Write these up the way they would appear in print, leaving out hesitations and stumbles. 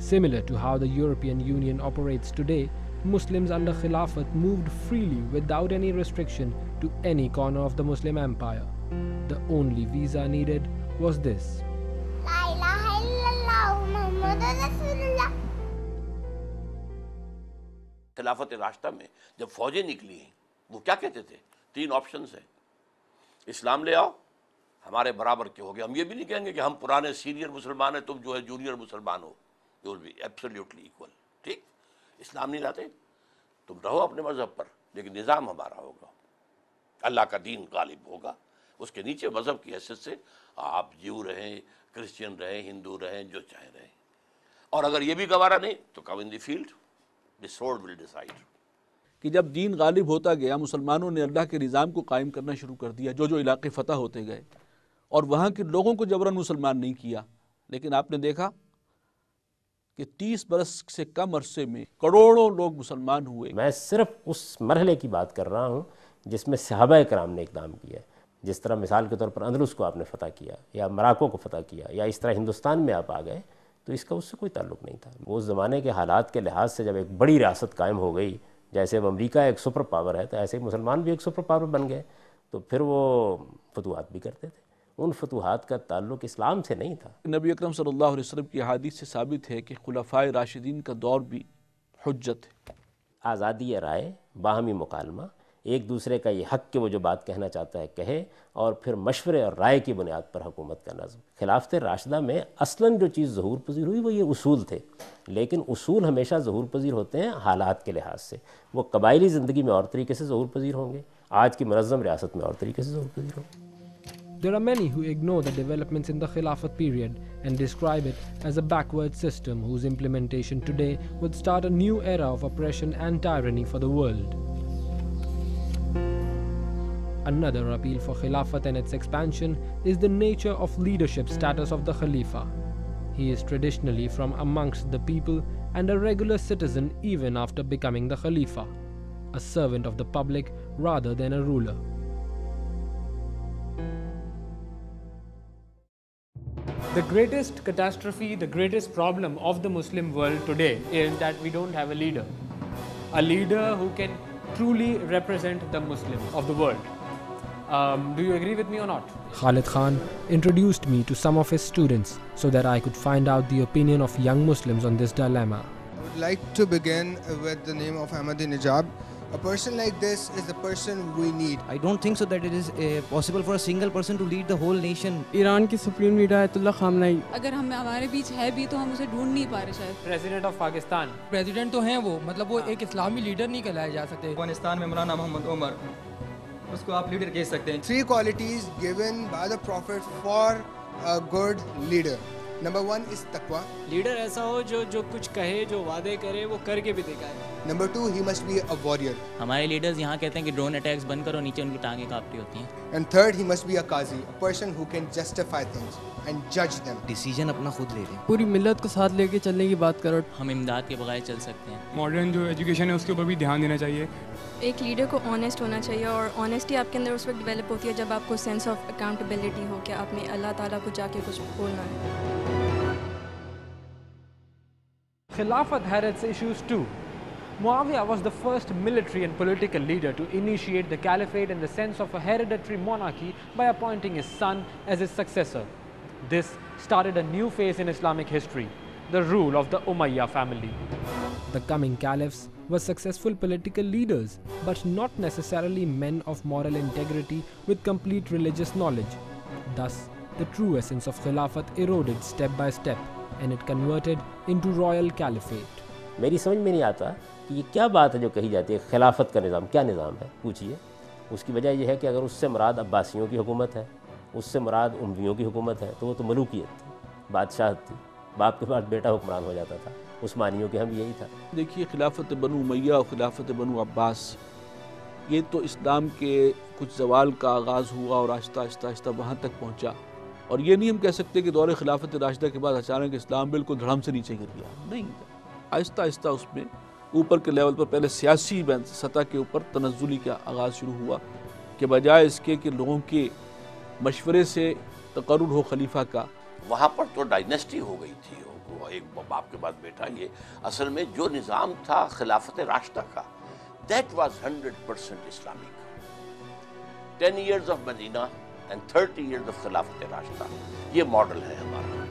Similar to how the European Union operates today, Muslims under Khilafat moved freely without any restriction to any corner of the Muslim empire. The only visa needed was this. La ilaha illallah Muhammadur Rasulullah. खिलाफत रास्ता में जब फौजें निकली वो क्या कहते थे? 3 options हैं। इस्लाम ले आओ, हमारे बराबर के हो गए। हम ये भी नहीं कहेंगे कि हम पुराने सीनियर मुसलमान हैं, तुम जो है जूनियर मुसलमान हो। You will be absolutely equal. ठीक, इस्लाम नहीं लाते, तुम रहो अपने मजहब पर, लेकिन निज़ाम हमारा होगा, अल्लाह का दीन गालिब होगा। उसके नीचे मजहब की हैसियत से आप ज्यू रहें, क्रिश्चियन रहें, हिंदू रहें, जो चाहे रहें। और अगर ये भी गवारा नहीं तो come in the field, the sword will decide. कि जब दीन गालिब होता गया, मुसलमानों ने अल्लाह के निज़ाम को कायम करना शुरू कर दिया। जो जो इलाके फ़तह होते गए और वहाँ के लोगों को जबरन मुसलमान नहीं किया, लेकिन आपने देखा कि 30 बरस से कम अरसे में करोड़ों लोग मुसलमान हुए। मैं सिर्फ उस मरहले की बात कर रहा हूँ जिसमें सहाबा कराम ने इक़दाम किया। जिस तरह मिसाल के तौर पर अंदलुस को आपने फ़तह किया या मोरक्को को फ़तह किया या इस तरह हिंदुस्तान में आप आ गए, तो इसका उससे कोई ताल्लुक़ नहीं था। वो उस ज़माने के हालात के लिहाज से जब एक बड़ी रियासत कायम हो गई, जैसे अब अमेरिका एक सुपर पावर है, तो ऐसे ही मुसलमान भी एक सुपर पावर बन गए। तो फिर वो फतूहात भी करते थे। उन फतूहात का ताल्लुक़ इस्लाम से नहीं था। नबी अकरम सल्लल्लाहु अलैहि वसल्लम की हदीस से साबित है कि खुलफाए राशिदीन का दौर भी हुज्जत है। आज़ादी राय, बाहमी मुकालमा, एक दूसरे का ये हक़ कि वो जो बात कहना चाहता है कहे, और फिर मशवरे और राय की बुनियाद पर हुकूमत का नज़्म। खिलाफत राशिदा में असलन जो चीज़ ज़हूर पज़ीर हुई वो ये उसूल थे, लेकिन उसूल हमेशा ज़हूर पज़ीर होते हैं हालात के लिहाज से। वो कबायली ज़िंदगी में और तरीके से ज़हूर पज़ीर होंगे, आज की मुनज़्ज़म रियासत में और तरीके से ज़हूर पज़ीर होंगे। There are many who ignore the developments in the Khilafat period and describe it as a backward system whose implementation today would start a new era of oppression and tyranny for the world. Another appeal for Khilafat and its expansion is the nature of leadership status of the Khalifa. He is traditionally from amongst the people and a regular citizen even after becoming the Khalifa, a servant of the public rather than a ruler. The greatest catastrophe, the greatest problem of the Muslim world today is that we don't have a leader who can truly represent the Muslims of the world. Do you agree with me or not? Khalid Khan introduced me to some of his students so that I could find out the opinion of young Muslims on this dilemma. I would like to begin with the name of Ahmadinejad. A person like this is the person we need. I don't think so that it is possible for a single person to lead the whole nation. Iran की supreme leader Ayatollah खामनाई। अगर हम हमारे बीच है भी तो हम उसे ढूंढ नहीं पा रहे शायद। प्रेसिडेंट ऑफ पाकिस्तान, प्रेसिडेंट तो हैं वो, मतलब वो एक इस्लामी लीडर नहीं कहलाए जा सकते। अफगानिस्तान में मौलाना मोहम्मद उमर, उसको आप लीडर कह सकते हैं। 3 qualities given by the Prophet for a good leader. Number 1 is taqwa. Leader ऐसा हो जो कुछ कहे, जो वादे करे, वो करके भी दिखाए। Number 2, he must be a warrior. हमारे लीडर्स यहाँ कहते हैं कि ड्रोन अटैक्स बंद करो, नीचे उनकी टांगें कांपती होती हैं। And third, he must be a qazi, a person who can justify things and judge them. Decision अपना खुद ले रहे हैं। पूरी मिल्लत को साथ लेके चलने की बात करो। हम इमदाद के बगैर चल सकते हैं। मॉडर्न जो एजुकेशन है उसके ऊपर भी ध्यान देना चाहिए। एक लीडर को ऑनेस्ट होना चाहिए, और ऑनेस्टी आपके अंदर उस वक्त डेवलप होती है जब आपको सेंस ऑफ अकाउंटेबिलिटी हो कि आपने अल्लाह ताला को जाके कुछ बोलना है। Khilafat had its issues too. Muawiyah was the first military and political leader to initiate the caliphate in the sense of a hereditary monarchy by appointing his son as his successor. This started a new phase in Islamic history, the rule of the Umayyad family. The coming caliphs were successful political leaders, but not necessarily men of moral integrity with complete religious knowledge. Thus, the true essence of Khilafat eroded step by step, and it converted into royal caliphate. मेरी समझ में नहीं आता कि ये क्या बात है जो कही जाती है खिलाफत का निज़ाम। क्या निज़ाम है पूछिए। उसकी वजह यह है कि अगर उससे मुराद अब्बासियों की हुकूमत है, उससे मुराद उमवियों की हुकूमत है, तो वो तो मलूकियत थी, बादशाहत थी, बाप के बाद बेटा हुक्मरान हो जाता था। उस्मानियों के हम यही था। देखिए, खिलाफत बनु उमय्या और खिलाफत बनु अब्बास, ये तो इस्लाम के कुछ ज़वाल का आगाज़ हुआ और आहिस्ता आहिस्ता आहिस्ता वहाँ तक पहुँचा। और ये नहीं हम कह सकते कि दौरे खिलाफत राशिदा के बाद अचानक इस्लाम बिल्कुल धड़म से नीचे गिर गया। नहीं, आहिस्ता आहिस्ता उसमें ऊपर के लेवल पर पहले सियासी सतह के ऊपर तनज़्ज़ुली का आगाज़ शुरू हुआ कि बजाय इसके कि लोगों के मशवरे से तकर्रुर हो खलीफा का, वहाँ पर तो डायनेस्टी हो गई थी, वो एक बाप के बाद बेटा। ये असल में जो निज़ाम था खिलाफत राशिदा का, that was 100% Islamic. 10 years of Medina and 30 years of खिलाफत राशिदा, ये मॉडल है हमारा।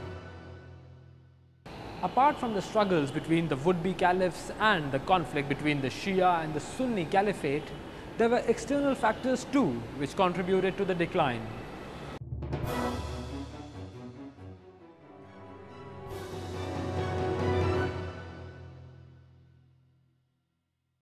Apart from the struggles between the would-be caliphs and the conflict between the Shia and the Sunni caliphate, there were external factors too which contributed to the decline.